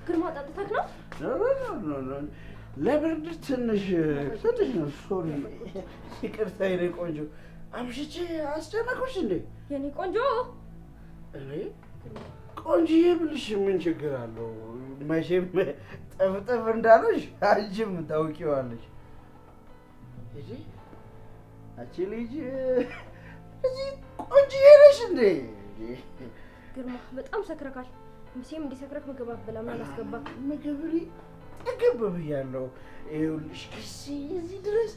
ግርማ ጠጥተህ ነው? ለብርድ ትንሽ ነው። ሶሪ ይቅርታ የኔ ቆንጆ። አምሽቼ አስጨነቅኩሽ እንዴ? የኔ ቆንጆ እኔ ቆንጆዬ ብልሽ ምን ችግር አለው? መቼም ጠፍጠፍ እንዳለሽ አንቺም ታውቂዋለሽ። እጂ አንቺ ልጅ እዚህ ቆንጆዬ ነሽ እንዴ? ግርማ በጣም ሰክረካል። ምሴም እንዲሰክረክ ምግብ አትበላም። አላስገባም። ምግብ ጠገብ ብያለሁ። ይኸውልሽ እዚህ ድረስ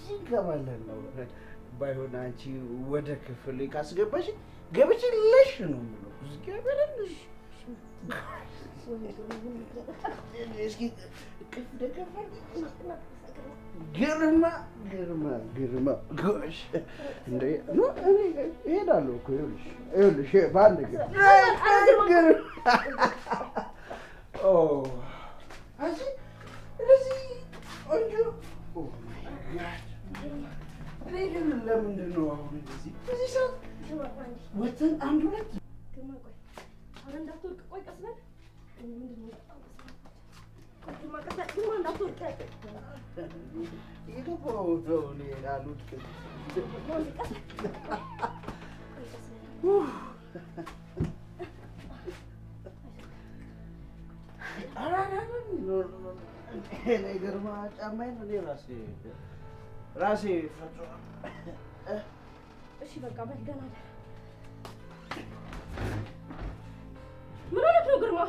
ስንከባለን ነው። ባይሆን አንቺ ወደ ክፍል ካስገባሽ ገብቼ ልሽ ነው የምለው። እስኪ ግርማ ጎሽ እንደ እሄዳለሁ እኮ ይኸውልሽ በአንድ እንደዚህ ቆንጆ ለምንድን ነው አሁን በዚህ ሰዓት ወተን አንድ ሁለት ግርማ ቆይ ኧረ እንዳትወድቅ። ቆይ ቀስ በል። ምንድን ነው ግርማ እንዳትወድቅ። የገባው ነው እኔ አልወድቅም። እኔ ግርማ ጫማዬን እኔ ራሴ ፈጽሟል። እሺ በቃ በል ደህና ነህ? ምን ሆነህ ነው ግርማ?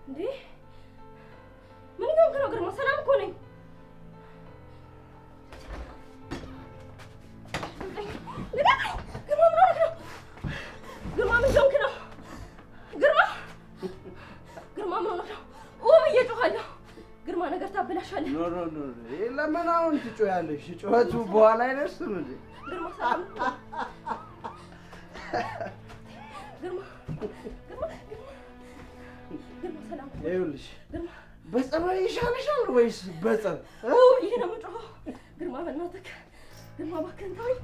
እንዴ ምን እየሆንክ ነው ግርማ? ሰላም እኮ ነኝ። ግርማ ምን ሆነህ ነው? ግርማ ምን እየሆንክ ነው? ግርማ ምን ሆነህ ነው? ብዬ እጮኻለሁ። ግርማ ነገር ታበላሻለህ። ኖ ለምን አሁን ትጮያለሽ? ጩኸቱ በኋላ አይደርስም እንዴ? ግርማ ሰላም ሰላም። ይኸውልሽ በጸባይ ይሻልሻል ወይስ በጸብ? ይሄ ነው የምጮኸው። ግርማ በእናትህ ግርማ እባክህን ተወኝ።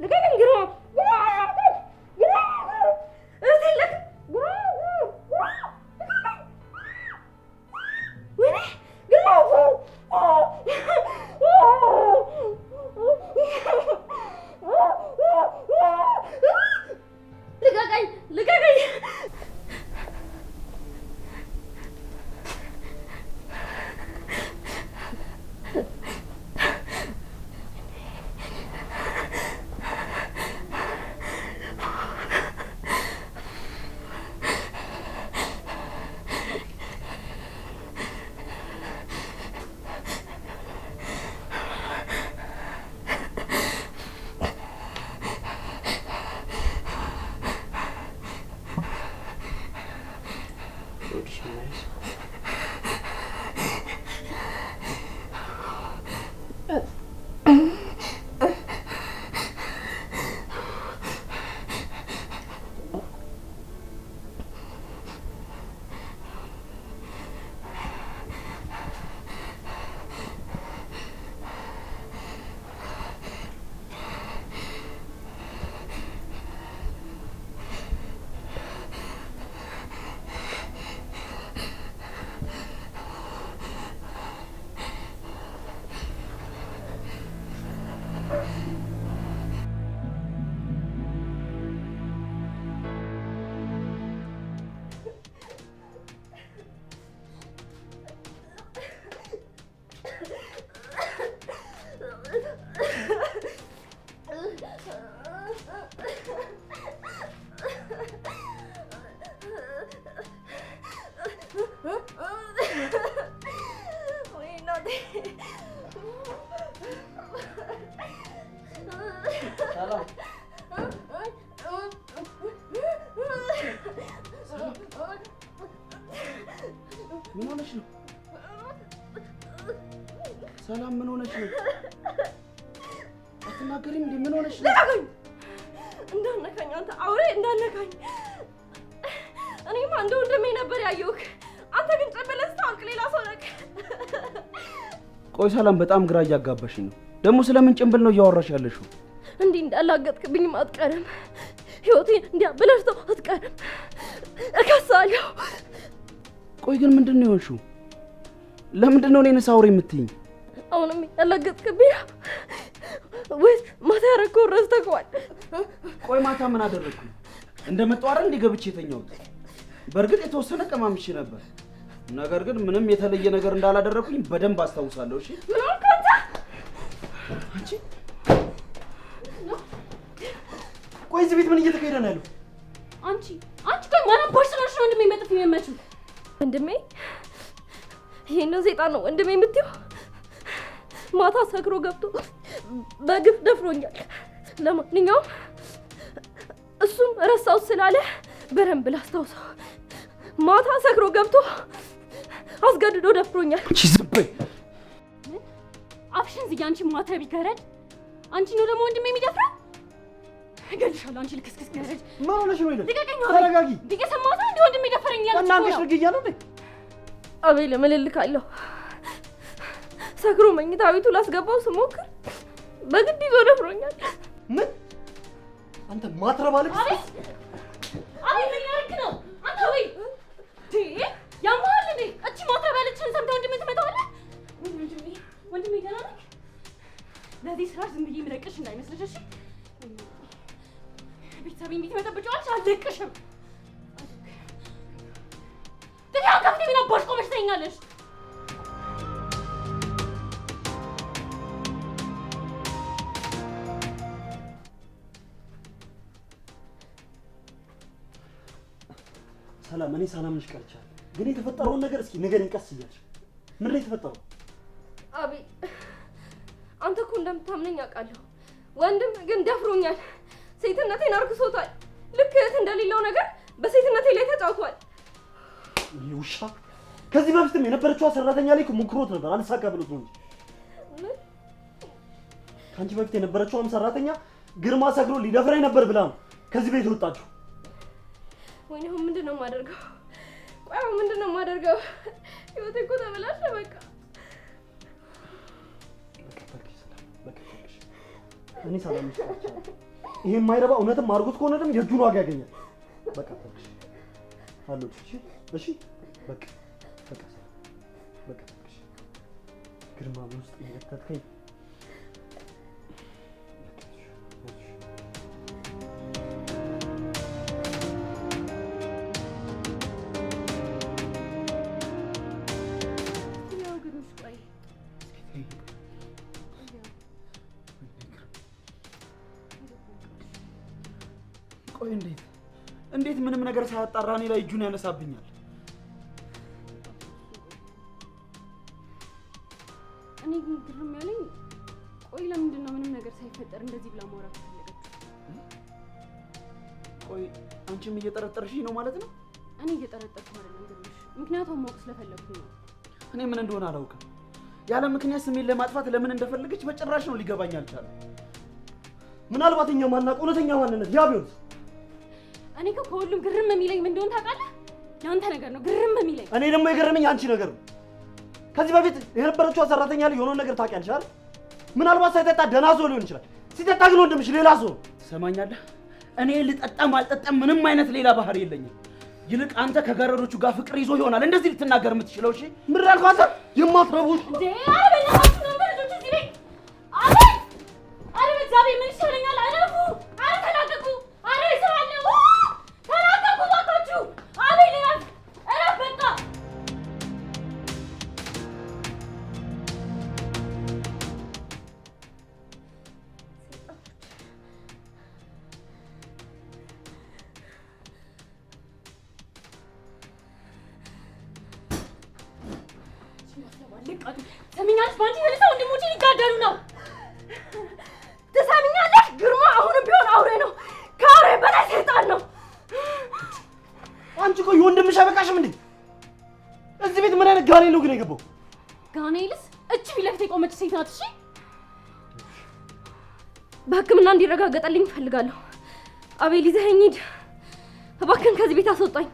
ልቀቀኝ ግርማ። ልቀቀኝ። ምን ሆነሽ ነው? ሰላም ምን ሆነሽ ነው? አትናገሪም እንዴ? ምን ሆነሽ ነው? እንዳነካኝ አንተ አውሬ እንዳነካኝ እኔማ እንደ ወንድሜ ነበር ያየሁህ። አንተ ግን ጨበለህ ስታውቅ ሌላ ሰው ነህ። ቆይ ሰላም፣ በጣም ግራ እያጋባሽኝ ነው። ደግሞ ስለምን ጭንብል ነው እያወራሽ ያለሽው? እንዲህ እንዳላገጥክብኝም አትቀርም። ህይወቴን እንዲያበላሽተው አትቀርም። እከሳለሁ። ቆይ ግን ምንድን ነው የሆንሽው? ለምንድን ነው እኔን ሳውሪ የምትይኝ? አሁንም ያላገጥክብኝ ወይስ ማታ ያደረግከው ረስተኸዋል? ቆይ ማታ ምን አደረግኩኝ? እንደመጣሁ አይደል እንደ ገብቼ የተኛሁት? በእርግጥ የተወሰነ ቀማምሼ ነበር፣ ነገር ግን ምንም የተለየ ነገር እንዳላደረኩኝ በደንብ አስታውሳለሁ። እሺ ምን ሆንክ አንተ? አንቺ ቆይ እዚህ ቤት ምን እየተካሄደ ነው ያለው? አንቺ ቆይ ማን አባሽ ስለሆንሽ ነው ወንድሜ መጥፍ የሚመችው? ወንድሜ ይሄን ነው ሰይጣን ነው ወንድሜ የምትይው? ማታ ሰክሮ ገብቶ በግፍ ደፍሮኛል። ለማንኛውም እሱም ረሳው ስላለ በደንብ ላስታውሰው። ማታ ሰክሮ ገብቶ አስገድዶ ደፍሮኛል። እቺ ዝም በይ። አፍሽን ዝጊ አንቺ ማታ ቢገረድ። አንቺ ነው ደግሞ ወንድሜ የሚደፍረው? እገልሻለሁ አንቺ ልክስክስ ገረድ። ምን ሆነሽ ነው? ይለ ልቀቀኝ። ተረጋጊ። ዲገሰማታ እንደ ወንድሜ ደፈረኝ ያለች እና አንቺ ልጅ እያለ ነው አቤል እምልልካለሁ። ሰክሮ መኝታ ቤቱ ላስገባው ስሞክር በግድ ይዞ ደፍሮኛል። ምን? አንተ ማትረባ ልጅ! አቤል ምን ያደርግ ነው አንተ? ወይ ያማል እንዴ? እቺ ማትረባ ልጅን ሰምተህ ወንድሜ ትመጣዋለህ? ወንድሜ ገና ነህ። ለዚህ ስራ ዝም ብዬ የምለቅሽ እንዳይመስልሽ እሺ? ቤተሰቤን እንዴት መጠበቂዋለሽ? አልለቅሽም። ትዲያ ከፍቴ ምን አባሽ ቆመሽ ትተኛለሽ? ሰላም፣ እኔ ሳላምንሽ ቀርቻለሁ። ግን የተፈጠረውን ነገር እስኪ ንገሪኝ ቀስ እያልሽ። ምንድን ነው የተፈጠረው? አቤል አንተ እኮ እንደምታምነኝ አውቃለሁ። ወንድም ግን ደፍሮኛል። ሴትነቴን አርክሶታል። ልክ እህት እንደሌለው ነገር በሴትነቴ ላይ ተጫውቷል። ይህ ውሻ ከዚህ በፊትም የነበረችዋ ሰራተኛ ላይ ሞክሮት ነበር፣ አልሳካ ብሎት ነው እንጂ። ከአንቺ በፊት የነበረችዋም ሰራተኛ ግርማ ሰክሮ ሊደፍረኝ ነበር ብላ ነው ከዚህ ቤት የወጣችሁ። ወይኔ አሁን ምንድን ነው የማደርገው? ቆይ አሁን ምንድን ነው የማደርገው? ህይወቴ እኮ ተበላሸ። በቃ እኔ ሳላምንሽ ቀርቻለሁ። ይሄ የማይረባ እውነትም አድርጎት ከሆነ ደግሞ የእጁን ዋጋ ያገኛል። በቃ ተልሽ አሎች። እሺ በቃ ተልሽ ግርማ ውስጥ እየከተትከኝ ቆይ እንዴት ምንም ነገር ሳያጣራ እኔ ላይ እጁን ያነሳብኛል? እኔ ግን ግርም ያለኝ ቆይ ለምንድን ነው ምንም ነገር ሳይፈጠር እንደዚህ ብላ ማውራት ፈለገችው? ቆይ አንቺም እየጠረጠርሽኝ ነው ማለት ነው? እኔ እየጠረጠርኩ አይደለም ግርምሽ፣ ምክንያቱም ማወቅ ስለፈለኩኝ ነው። እኔ ምን እንደሆነ አላውቅም። ያለ ምክንያት ስሜን ለማጥፋት ለምን እንደፈለገች በጭራሽ ነው ሊገባኝ አልቻለም። ምናልባት እኛ ማናውቀው እውነተኛ ማንነት ያ ቢሆን። እኔ ከሁሉም ግርም የሚለኝ ምን እንደሆነ ታውቃለህ? ያንተ ነገር ነው ግርም የሚለኝ። እኔ ደግሞ የገረመኝ አንቺ ነገር ነው። ከዚህ በፊት የነበረችው ሰራተኛ ላይ የሆነውን ነገር ታውቂያለሽ አይደል? ምናልባት ሳይጠጣ ደህና ሰው ሊሆን ይችላል። ሲጠጣ ግን ወንድምሽ ሌላ ሰው። ትሰማኛለህ? እኔ ልጠጣም አልጠጣም ምንም አይነት ሌላ ባህሪ የለኝም። ይልቅ አንተ ከገረዶቹ ጋር ፍቅር ይዞ ይሆናል እንደዚህ ልትናገር የምትችለው። እሺ ምን አልኩህ አንተ የማትረቡሽ እንዴ? አበላችሁ ነው ልጆች እዚህ ቤት። አቤት አረ በእግዚአብሔር ምን ይሻለኛል? አረፉ አረ ተላቀቁ። አረ ይሰራለው ተላቀቁ ባካችሁ። አቤት እረፍ በቃ። ትሰሚኛለሽ? በአንቺ የተነሳ ወንድሞቼ ሊጋደሉ ነው። ትሰሚኛለሽ? ግርማ አሁንም ቢሆን አውሬ ነው። ከአውሬ በላይ ሰይጣን ነው። አንቺ ቆይ ወንድምሽ አይበቃሽም እንዴ? እዚህ ቤት ምን አይነት ጋኔ ነው ግን የገባው? ጋኔልስ እቺ ፊት ለፊት የቆመች ሴት ናት። እሺ በሕክምና እንዲረጋገጠልኝ እፈልጋለሁ። አቤል ይዘኸኝ ሂድ እባክህን። ከዚህ ቤት አስወጣኝ።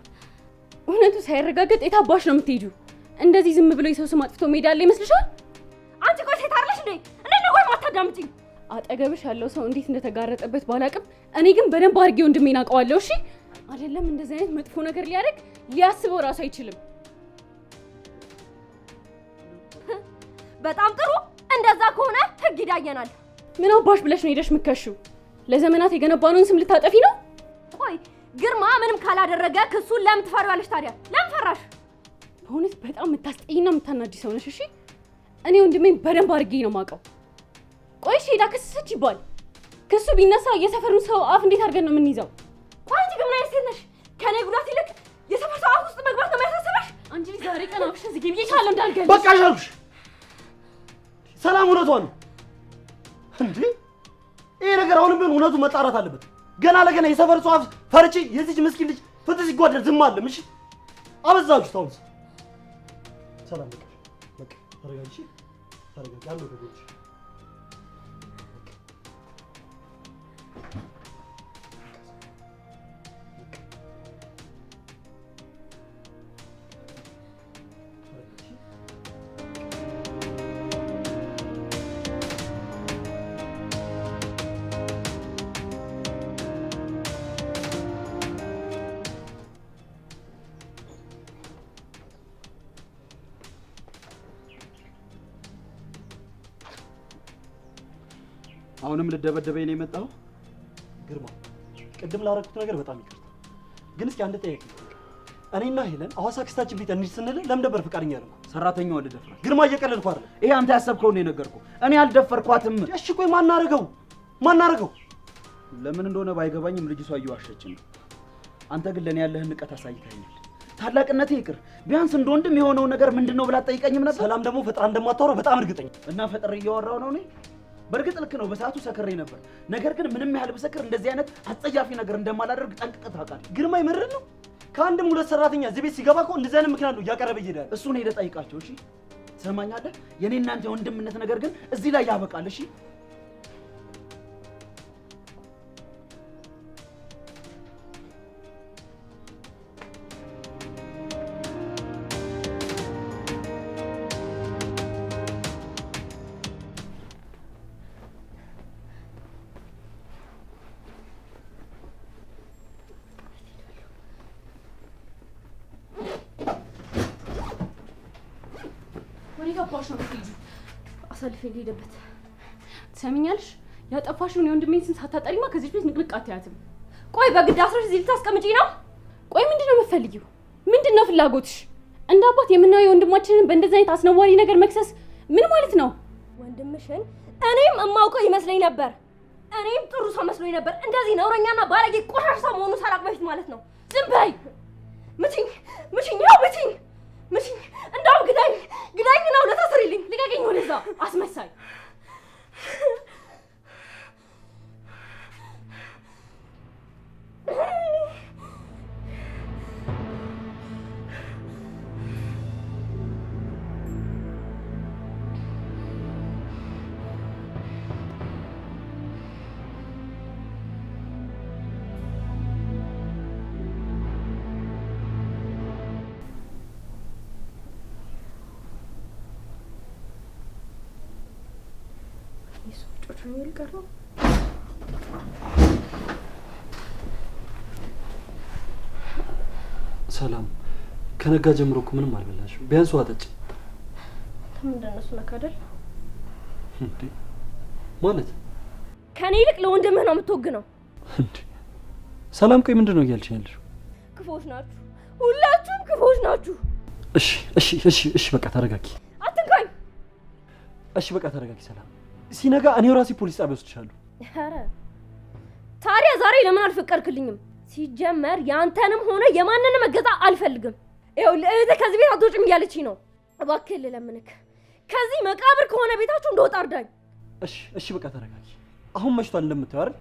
እውነቱ ሳይረጋገጥ የታባሽ ነው የምትሄጂው? እንደዚህ ዝም ብሎ የሰው ስም አጥፍቶ ሜዳ አለ ይመስልሻል? አንቺ ቆይ ሴት አይደለሽ እንዴ? እንዴት ነው ቆይ ማታዳምጪኝ? አጠገብሽ ያለው ሰው እንዴት እንደተጋረጠበት ባላቅም እኔ ግን በደንብ አድርጌ ወንድሜን አውቀዋለሁ። እሺ አይደለም እንደዚህ አይነት መጥፎ ነገር ሊያደርግ ሊያስበው ራሱ አይችልም። በጣም ጥሩ። እንደዛ ከሆነ ህግ ይዳየናል። ምን አባሽ ብለሽ ነው ሄደሽ የምትከሺው? ለዘመናት የገነባነውን ስም ልታጠፊ ነው? ቆይ ግርማ ምንም ካላደረገ ክሱን ለምን ትፈሪዋለሽ ታዲያ? ለምን ፈራሽ? በእውነት በጣም የምታስጠይና የምታናጂ ሰው ነሽ። እሺ እኔ ወንድሜን በደንብ አድርጌ ነው የማውቀው። ቆይ ሄዳ ከሰሰች ይባል ክሱ ቢነሳ የሰፈሩን ሰው አፍ እንዴት አድርገን ነው የምንይዘው? ቆይ አንቺ ግን ምን አይነት ሴት ነሽ? ከኔ ጉዳት ይልቅ የሰፈር ሰው አፍ ውስጥ መግባት ነው የሚያሳስበሽ? አንቺ ዛሬ ቀን አፍሽን ዝጊ ብዬሻለሁ እንዳልገልሽ። በቃ አልኩሽ። ሰላም እውነቷን ነው እንዴ? ይሄ ነገር አሁንም ቢሆን እውነቱ መጣራት አለበት። ገና ለገና የሰፈር ሰው አፍ ፈርጪ የዚች ምስኪን ልጅ ፍትህ ሲጓደል ዝም አለም። እሺ አበዛችሁ። ታውስ ሰላም በቃ ተረጋጊ። ተረጋጊ ያለው ደጎች አሁንም ልደበደበኝ ነው የመጣው? ግርማ ቅድም ላደረኩት ነገር በጣም ይቅርታ፣ ግን እስኪ አንድ ጠይቅ። እኔና ሄለን ሐዋሳ ክስታችን ቤት እንሂድ ስንል ለምን ነበር ፈቃደኛ ያልኩ? ሰራተኛዋ ልደፍራት? ግርማ እየቀለድኩ አይደል? ይሄ አንተ ያሰብከው ነው የነገርኩህ። እኔ አልደፈርኳትም። እሺ ቆይ ማናረገው? ለምን እንደሆነ ባይገባኝም ልጅቷ እየዋሸችን ነው። አንተ ግን ለኔ ያለህን ንቀት አሳይተኸኛል። ታላቅነቴ ይቅር፣ ቢያንስ እንደ ወንድም የሆነው ነገር ምንድነው ብላ ጠይቀኝም ነበር። ሰላም ደግሞ ፈጥራ እንደማታወራ በጣም እርግጠኛ እና ፈጥሬ እያወራው ነው እኔ። በእርግጥ ልክ ነው፣ በሰዓቱ ሰክሬ ነበር። ነገር ግን ምንም ያህል ብሰክር እንደዚህ አይነት አጸያፊ ነገር እንደማላደርግ ጠንቅቀህ ታውቃለህ። ግርማ ይመረን ነው። ከአንድም ሁለት ሰራተኛ እዚህ ቤት ሲገባ እኮ እንደዚህ አይነት ምክንያት ነው እያቀረበ ይሄዳል። እሱን ሄደህ ጠይቃቸው። እሺ ትሰማኛለህ? የኔ እናንተ የወንድምነት ነገር ግን እዚህ ላይ ያበቃል። እሺ ገባሽ ነው ልጅ አሳልፌ ልሄድበት። ትሰሚኛለሽ? ያጠፋሽውን የወንድሜን ስም ሳታጠሪማ ከዚህ ቤት ንቅንቅ አትያትም። ቆይ በግድ አስረሽ እዚህ ልታስቀምጪኝ ነው? ቆይ ምንድነው የምትፈልጊው? ምንድነው ፍላጎትሽ? እንደ አባት የምናየው ወንድማችንን በእንደዚህ አይነት አስነዋሪ ነገር መክሰስ ምን ማለት ነው? ወንድምሽን እኔም እማውቀው ይመስለኝ ነበር። እኔም ጥሩ ሰው መስሎኝ ነበር። እንደዚህ ነውረኛና ባለጌ ቆሻሻ ሰው መሆኑን ሳላቅ በፊት ማለት ነው። ዝም በይ። ምችኝ ያው ምችኝ እንዳው ግዳኝ ነው ለታስሪልኝ። ልቀቀኝ ወደዛ አስመሳይ። ሰላም ከነጋ ጀምሮ እኮ ምንም አልበላሽም። ቢያንስ ውሃ ጠጪ። ምንድን ነው እሱ ነካ አይደል እንዴ? ማለት ከኔ ይልቅ ለወንድምህ ነው የምትወግነው እንዴ? ሰላም ቆይ ምንድን ነው እያልሽ ያለሽው? ክፉዎች ናችሁ፣ ሁላችሁም ክፉዎች ናችሁ። እሺ በቃ ተረጋጊ። አትንካኝ። እሺ በቃ ተረጋጊ ሰላም። ሲነጋ እኔው ራሴ ፖሊስ ጣቢያ ወስድሻለሁ። ኧረ ታዲያ ዛሬ ለምን አልፈቀድክልኝም? ሲጀመር ያንተንም ሆነ የማንንም እገዛ አልፈልግም። ይኸውልህ እህትህ ከዚህ ቤት አትወጪም እያለችኝ ነው። እባክህ ልለምንክ ከዚህ መቃብር ከሆነ ቤታችሁ እንደወጣ እርዳኝ። እሺ በቃ ተረጋጊ። አሁን መሽቷል እንደምታየው አይደል?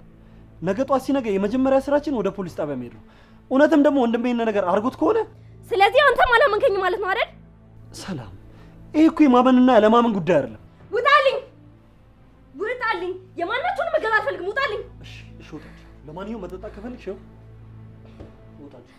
ነገ ጧት ሲነጋ የመጀመሪያ ስራችን ወደ ፖሊስ ጣቢያ መሄድ ነው። እውነትም ደግሞ ወንድሜ ይሄን ነገር አድርጎት ከሆነ ስለዚህ አንተም አላመንከኝ ማለት ነው አይደል? ሰላም ይሄ እኮ የማመንና ያለማመን ጉዳይ አይደለም። ውጣልኝ። የማናችሁንም እገዛ አልፈልግም። ውጣልኝ። እሺ ወጣች። ለማንኛውም መጠጣት ከፈልግሽ ይኸው ውጣልኝ።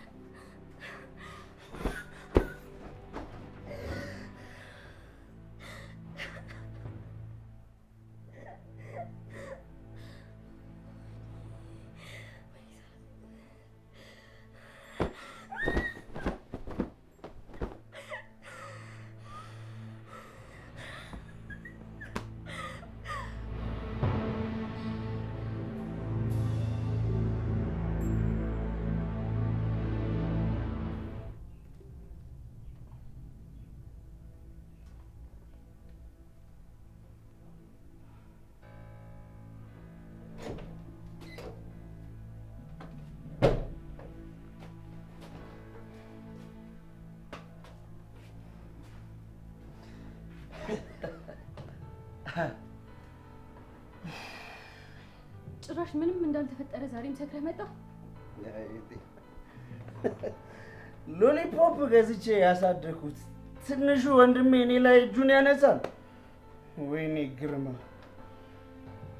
ጭራሽ ምንም እንዳልተፈጠረ ዛሬም ሰክረህ መጣ። ሎሊፖፕ ገዝቼ ያሳደኩት ትንሹ ወንድሜ እኔ ላይ እጁን ያነሳል። ወይኔ ግርማ።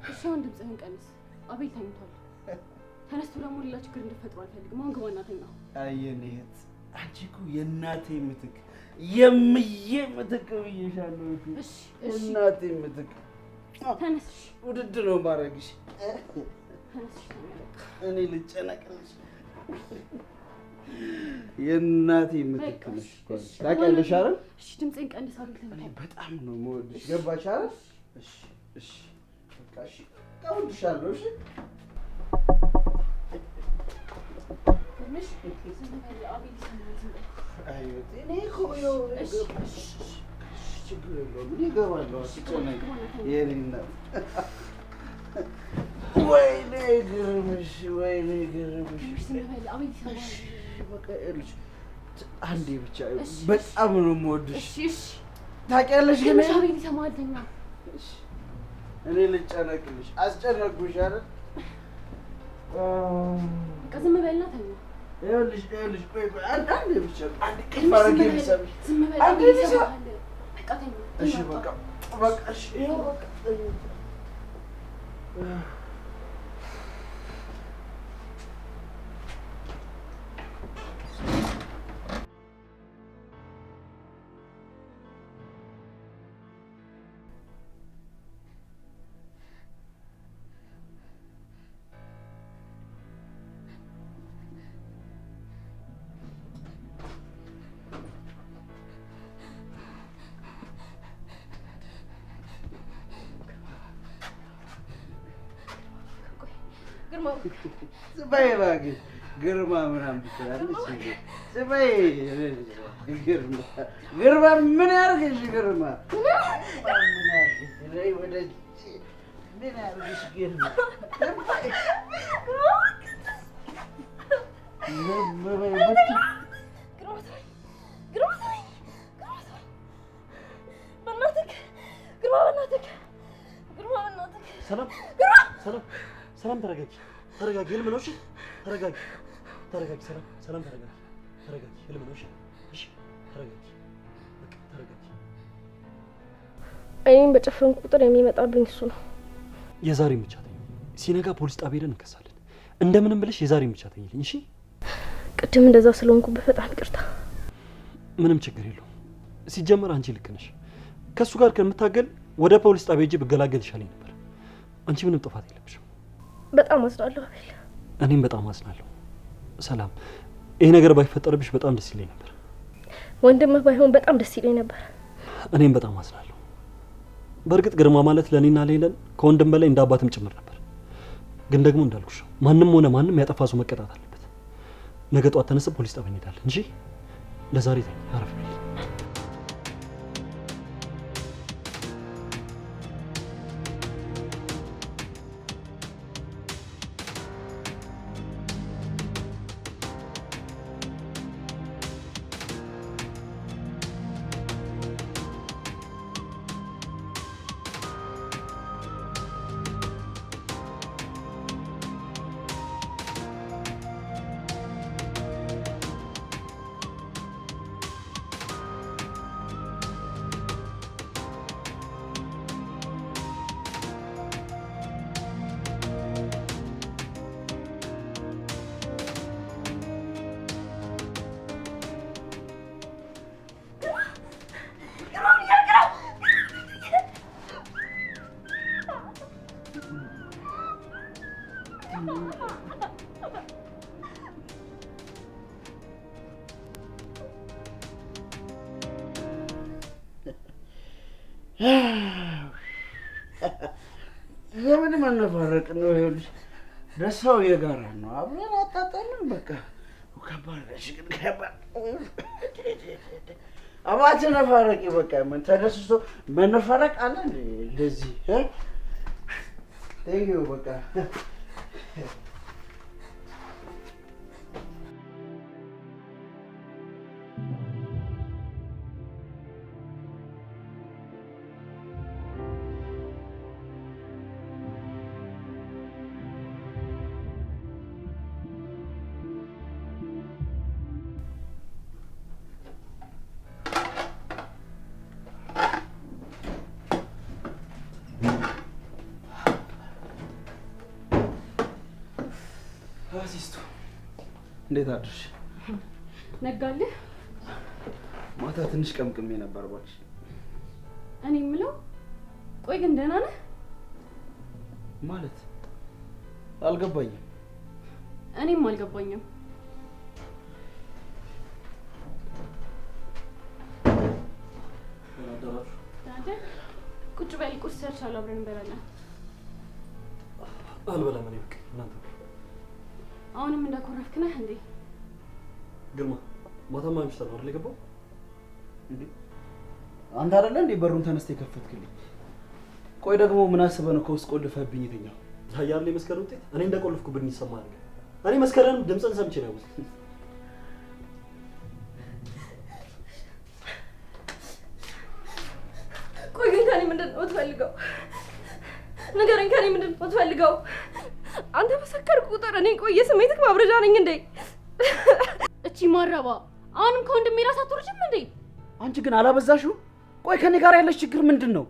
እሺ አሁን ድምፅህን ቀንስ። አቤል ተኝቷል። ተነስቶ ደግሞ ሌላ ችግር እንድትፈጥሩ አልፈልግም። አሁን ግባና ተኛ። አየኔ እህት፣ አንቺ እኮ የእናቴ ምትክ የምዬ ምትክ ብዬሻለሁ። እሺ እናቴ ምትክ። ተነስ። ውድድ ነው ማድረግሽ። ተነስ። እኔ ልጨነቅልሽ። የእናቴ ምትክ ነሽ። ታውቂያለሽ አይደል? እሺ ድምፅህን ቀንስ። አቤል ተኝቷል። እኔ በጣም ነው የምወድሽ። ገባሽ አይደል? እሺ እሺ፣ በቃ እሺ፣ እወድሻለሁ። እሺ እኔ እኮ ችግር የለውም እገባለሁ። አትጨነቂ የእኔ እናት። ወይኔ ግርምሽ፣ ወይኔ ግርምሽ። በቃ ይኸውልሽ አንዴ ብቻ በጣም ነው የምወድሽ። ታውቂያለሽ ግን አቤል ይሰማል። ተኛ። እኔ ልጨነቅልሽ። አስጨነቅኩሽ አይደል? በቃ ዝም በልና ተኛ። ይኸውልሽ ቆይ አንዴ ብቻ አንዴ ቅድም አድርጌ ልሰብሽ። ዝም በል። አንዴ ብቻ በቃ ተኛ። እሺ በቃ እሺ ይኸው በቃ ዝበይ እባክሽ ግርማ ምናምን ትላለች። ዝበይ ግርማ ምን ያርግሽ? ግርማ ምን ያርግሽ? ምን ያርግሽ? ግርማ ሰላም ተረጋጊ። ህልም ነው። እሺ ተረጋጊ። ሰላም ተረጋጊ። ህልም ነው። እሺ ተረጋጊ። በቃ ተረጋጊ። እኔም በጨፈንኩ ቁጥር የሚመጣብኝ እሱ ነው። የዛሬን ብቻ ተኝ። ሲነጋ ፖሊስ ጣቢያ ሄደን እንከሳለን። እንደምንም ብለሽ የዛሬን ብቻ ተኝልኝ። እሺ ቅድም እንደዛ ስለሆንኩብህ በጣም ይቅርታ። ምንም ችግር የለውም። ሲጀመር አንቺ ልክ ነሽ። ከእሱ ጋር ከምታገል ወደ ፖሊስ ጣቢያ ሄጄ ብገላገል ይሻለኝ ነበር። አንቺ ምንም ጥፋት የለብሽም። በጣም አዝናለሁ አቤል። እኔም በጣም አዝናለሁ ሰላም። ይሄ ነገር ባይፈጠርብሽ በጣም ደስ ይለኝ ነበር። ወንድምህ ባይሆን በጣም ደስ ይለኝ ነበር። እኔም በጣም አዝናለሁ። በእርግጥ ግርማ ማለት ለእኔና ለሄለን ከወንድም በላይ እንደ አባትም ጭምር ነበር። ግን ደግሞ እንዳልኩሽ ማንም ሆነ ማንም ያጠፋ ሰው መቀጣት አለበት። ነገ ጠዋት ተነስተ ፖሊስ ጣቢያ እንሄዳለን እንጂ ለዛሬ ተኝ። አረፍ በይ። የምን መነፋረቅ ነው? ይኸውልሽ ደስታው የጋራ ነው። አብረን አጣጣልን። በቃ ከባድ ነሽ ግን ከባድ አባቴ ነፋረቂ። በቃ ምን ተደስቶ መነፋረቅ አለ እንደዚህ ቴንኪው በቃ አሲስቱ እንዴት አድርሽ? ነጋልህ? ማታ ትንሽ ቀምቅሜ ነበር እባክሽ። እኔ የምለው ቆይ ግን ደህና ነህ? ማለት አልገባኝም። እኔም አልገባኝም። ቁጭ በል፣ ቁርስ ሰርቻለሁ፣ አብረን እንበላለን። አልበላም እኔ በቃ እናንተ። አሁንም እንዳኮረፍክ ነህ እንዴ? ግርማ ማታማ ምሽት ነው አይደል የገባው? እንዴ አንተ አይደለ እንዴ በሩን ተነስተ የከፈትክልኝ? ቆይ ደግሞ ምን አስበህ ነው ከውስጥ ቆልፈህብኝ የተኛው? ታያለ የመስከረን ውጤት እኔ እንደቆልፍኩብኝ ይሰማል። እኔ መስከረን ድምፅን ሰምቼ ነው ያውቁት። ቆይ ግን ከኔ ምንድን ነው የምትፈልገው? ንገረኝ፣ ከኔ ምንድን ነው የምትፈልገው? አንተ በሰከርክ ቁጥር እኔ ቆይ የስሜትክ ማብረጃ ነኝ እንዴ? እቺ ማረባ አሁንም ከወንድሜ ራስ አትወርጅም እንዴ? አንቺ ግን አላበዛሽው? ቆይ ከኔ ጋር ያለሽ ችግር ምንድን ነው?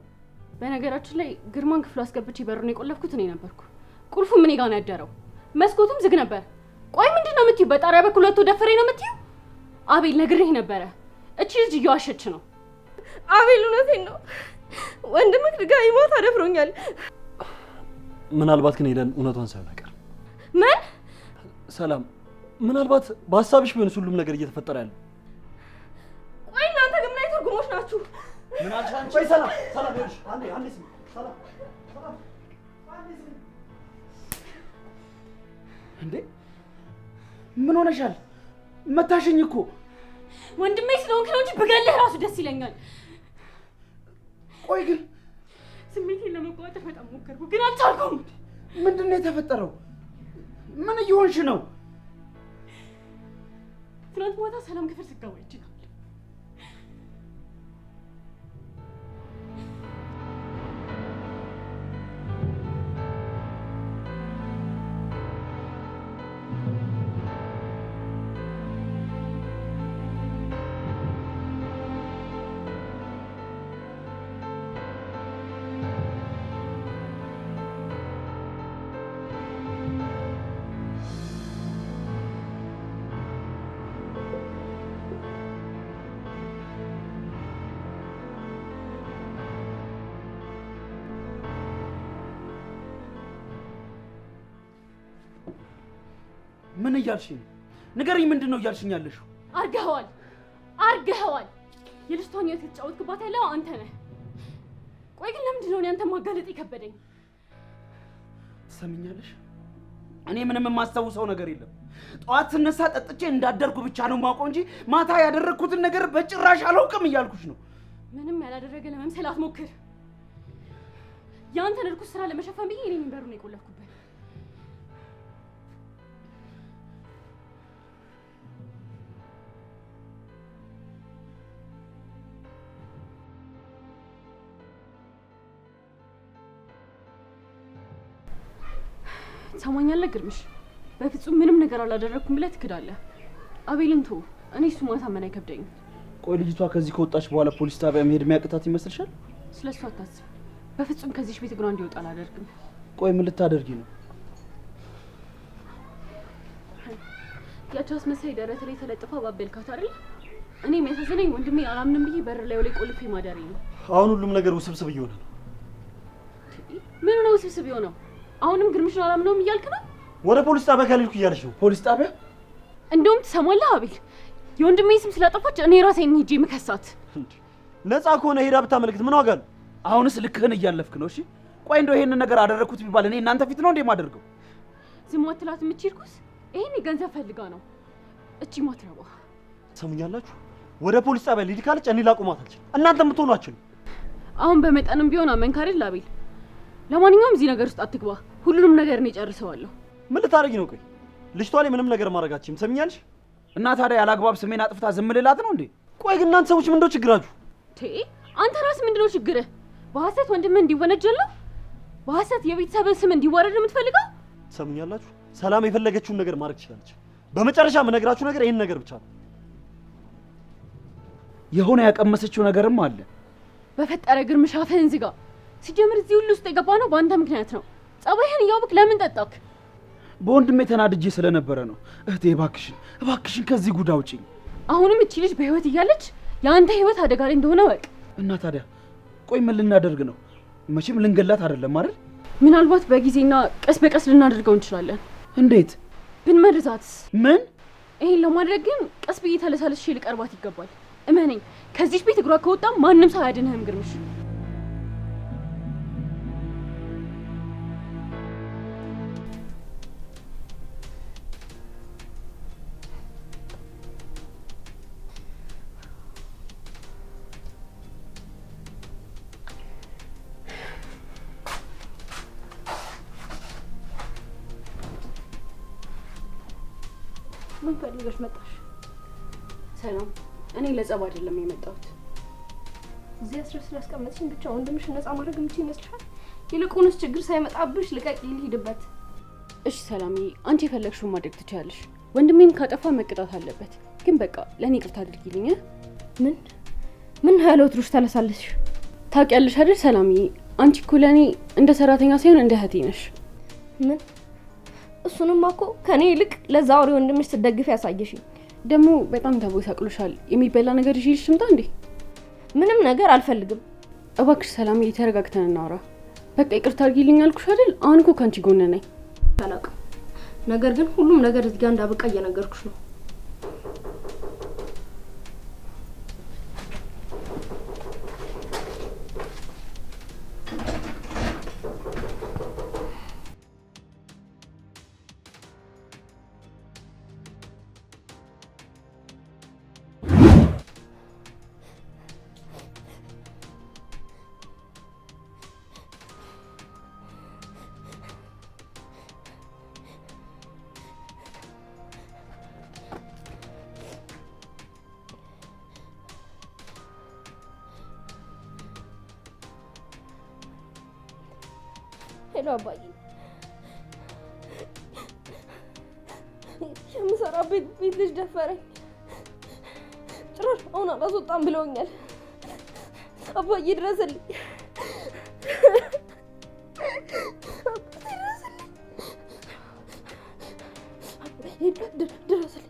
በነገራችን ላይ ግርማን ክፍሉ አስገብቼ በሩን የቆለፍኩት እኔ ነበርኩ። ቁልፉም እኔ ጋር ነው ያደረው። መስኮቱም ዝግ ነበር። ቆይ ምንድን ነው የምትይው? በጣሪያ በኩል ወጥቶ ደፈሬ ነው የምትይው? አቤል ነግሬህ ነበረ። እቺ ልጅ እየዋሸች ነው። አቤል እውነቴን ነው። ወንድምህ ድጋሚ ሞት አደፍሮኛል። ምናልባት ግን ሄለን እውነቷን ሳይሆን አይቀርም። ምን? ሰላም፣ ምናልባት በሀሳብሽ ቢሆንስ ሁሉም ነገር እየተፈጠረ ያለው? ቆይ እናንተ ግን ምን አይነት ትርጉሞች ናችሁ? ምን አልሽ አንቺ? ቆይ ሰላም፣ ሰላም ይኸውልሽ፣ አንዴ ስሚ። ሰላም፣ አንዴ ስሚ። እንዴ ምን ሆነሻል? መታሽኝ እኮ። ወንድሜ ስለሆንክ ነው እንጂ ብገልህ ራሱ ደስ ይለኛል። ቆይ ግን ስሜቴን ለመቆጣጠር በጣም ሞከርኩ፣ ግን አልቻልኩም። ምንድን ነው የተፈጠረው? ምን እየሆንሽ ነው? ትናንት ማታ ሰላም ክፍል ስገባ ይችላል። ምን እያልሽ ነው? ንገሪኝ፣ ምንድን ነው እያልሽኝ ያለሽው? አርገኸዋል። የልጅቷን ህይወት የተጫወትክባት ያለው አንተ ነህ። ቆይ ግን ለምንድን ነው አንተ ማጋለጥ የከበደኝ? ትሰሚኛለሽ? እኔ ምንም የማስታውሰው ነገር የለም። ጠዋት ስነሳ ጠጥቼ እንዳደርኩ ብቻ ነው የማውቀው እንጂ ማታ ያደረግኩትን ነገር በጭራሽ አላውቅም እያልኩሽ ነው። ምንም ያላደረገ ለመምሰል አትሞክር። ያንተን እርኩስ ስራ ለመሸፈን ብዬ እኔ በሩን የቆለፍኩበት። ሰማኛለህ ግርምሽ፣ በፍጹም ምንም ነገር አላደረኩም ብለህ ትክዳለህ። አቤልን ተው፣ እኔ እሱ ማሳመን አይከብደኝም። ቆይ ልጅቷ ከዚህ ከወጣች በኋላ ፖሊስ ጣቢያ መሄድ የሚያቅታት ይመስልሻል? ስለሱ አታስብ። በፍጹም ከዚህ ቤት እግሯ እንዲወጣ አላደርግም። ቆይ ምን ልታደርጊ ነው? ያቺ አስመሳይ ደረት ላይ ተለጥፋ ባበልካት አይደል? እኔ የሚያሳዝነኝ ወንድሜ አላምንም ብዬ በር ላይ ቆልፌ ማደሬ ነው። አሁን ሁሉም ነገር ውስብስብ እየሆነ ነው። ምን ነው ውስብስብ የሆነው? አሁንም ግርምሽን አላምነውም እያልክ ነው? ወደ ፖሊስ ጣቢያ ካልሄድኩ እያለች ነው። ፖሊስ ጣቢያ? እንደውም ትሰማለህ አቤል፣ የወንድሜ ስም ስላጠፋች እኔ ራሴን ሂጄ ምከሳት። ነፃ ከሆነ ሄዳ ብታመለክት ምን ዋጋ ነው? አሁንስ ልክህን እያለፍክ ነው። እሺ ቆይ እንደው ይሄንን ነገር አደረኩት ቢባል እኔ እናንተ ፊት ነው እንዴ የማደርገው? ዝም አትላት የምትችልኩስ? ይሄን ገንዘብ ፈልጋ ነው። እቺ ማትረባ ሰሙኛላችሁ። ወደ ፖሊስ ጣቢያ ልሂድ ካለች እኔ ላቆማት አልችልም። እናንተ የምትሆኑ አትችሉም። አሁን በመጠንም ቢሆን አመንካሪ አቤል። ለማንኛውም እዚህ ነገር ውስጥ አትግባ። ሁሉንም ነገር እኔ ጨርሰዋለሁ። ምን ልታደርጊ ነው? ቆይ ልጅቷ ላይ ምንም ነገር ማድረጋችሁም ሰምኛለሽ? እና ታዲያ ያላግባብ ስሜን አጥፍታ ዝም ልላት ነው እንዴ? ቆይ ግን እናንተ ሰዎች ምንድነው ችግራችሁ? አንተ ራስህ ምንድነው ችግርህ? በሐሰት ወንድምህ እንዲወነጀል ነው? በሐሰት የቤተሰብን ስም እንዲወረድ ነው የምትፈልገው? ሰምኛላችሁ። ሰላም የፈለገችውን ነገር ማድረግ ትችላለች። በመጨረሻ የምነግራችሁ ነገር ይሄን ነገር ብቻ ነው። የሆነ ያቀመሰችው ነገርም አለ። በፈጠረ ግርምሽ አፍህን ዝጋ። ሲጀምር እዚህ ሁሉ ውስጥ የገባ ነው በአንተ ምክንያት ነው። ጸባይህን እያወቅህ ለምን ጠጣክ? በወንድሜ ተናድጄ ስለነበረ ነው። እህቴ እባክሽን ከዚህ ጉድ አውጪኝ። አሁንም እቺ ልጅ በህይወት እያለች የአንተ ህይወት አደጋ ላይ እንደሆነ ወቅ። እና ታዲያ ቆይ ምን ልናደርግ ነው? መቼም ልንገላት አይደለም አይደል? ምናልባት በጊዜና ቀስ በቀስ ልናደርገው እንችላለን። እንዴት? ብንመርዛትስ? ምን? ይሄን ለማድረግ ግን ቀስ ብዬ ተለሳለስሽ ልቀርባት ይገባል። እመነኝ፣ ከዚህ ቤት እግሯ ከወጣ ማንም ሰው አያድንህም ግርምሽ። ምን ፈልገሽ መጣሽ? ሰላም፣ እኔ ለጸብ አይደለም የመጣሁት። እዚህ አስረስ ስላስቀመጥሽኝ ብቻ ወንድምሽን ነፃ ማድረግ የምችል ይመስልሻል? ይልቁንስ ችግር ሳይመጣብሽ ልቀቂ፣ ልሂድበት። እሺ ሰላምዬ፣ አንቺ የፈለግሽውን ማድረግ ትችያለሽ። ወንድሜም ካጠፋ መቀጣት አለበት። ግን በቃ ለእኔ ይቅርታ አድርጊልኝ። ምን ያለው ትሩሽ ተለሳለሽ? ታውቂያለሽ አይደል ሰላምዬ፣ አንቺ እኮ ለእኔ እንደ ሰራተኛ ሳይሆን እንደ እህቴ ነሽ። ምን? እሱንማ እኮ ከኔ ይልቅ ለዛ አውሬ ወንድምሽ ስትደግፍ ያሳየሽኝ። ደግሞ በጣም ተቦሳቅሎሻል። የሚበላ ነገር ይዤልሽ ልምጣ እንዴ? ምንም ነገር አልፈልግም። እባክሽ ሰላምዬ፣ ተረጋግተን እናውራ። በቃ ይቅርታ አድርጊልኝ አልኩሽ አይደል? አሁን እኮ ካንቺ ጎን ነኝ። አላውቅም፣ ነገር ግን ሁሉም ነገር እዚህ ጋር እንዳበቃ እየነገርኩሽ ነው። ሄሎ አባዬ፣ የምሰራበት ቤት ልጅ ደፈረኝ። ጭራሽ አሁን አላስወጣም ብለውኛል። አባዬ ድረስልኝ፣ ድረስልኝ።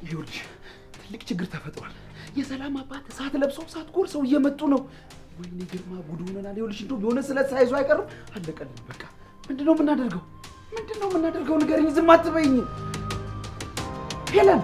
ይኸውልሽ ትልቅ ችግር ተፈጥሯል። የሰላም አባት እሳት ለብሰው እሳት ጎርሰው እየመጡ ነው። ወይኔ ግርማ ጉድ ሆነናል። ይኸውልሽ እንደው ቢሆን ስለት ሳይዙ አይቀርም። አለቀልን በቃ። ምንድነው የምናደርገው? ንገሪኝ፣ ዝም አትበይኝ ሄለን።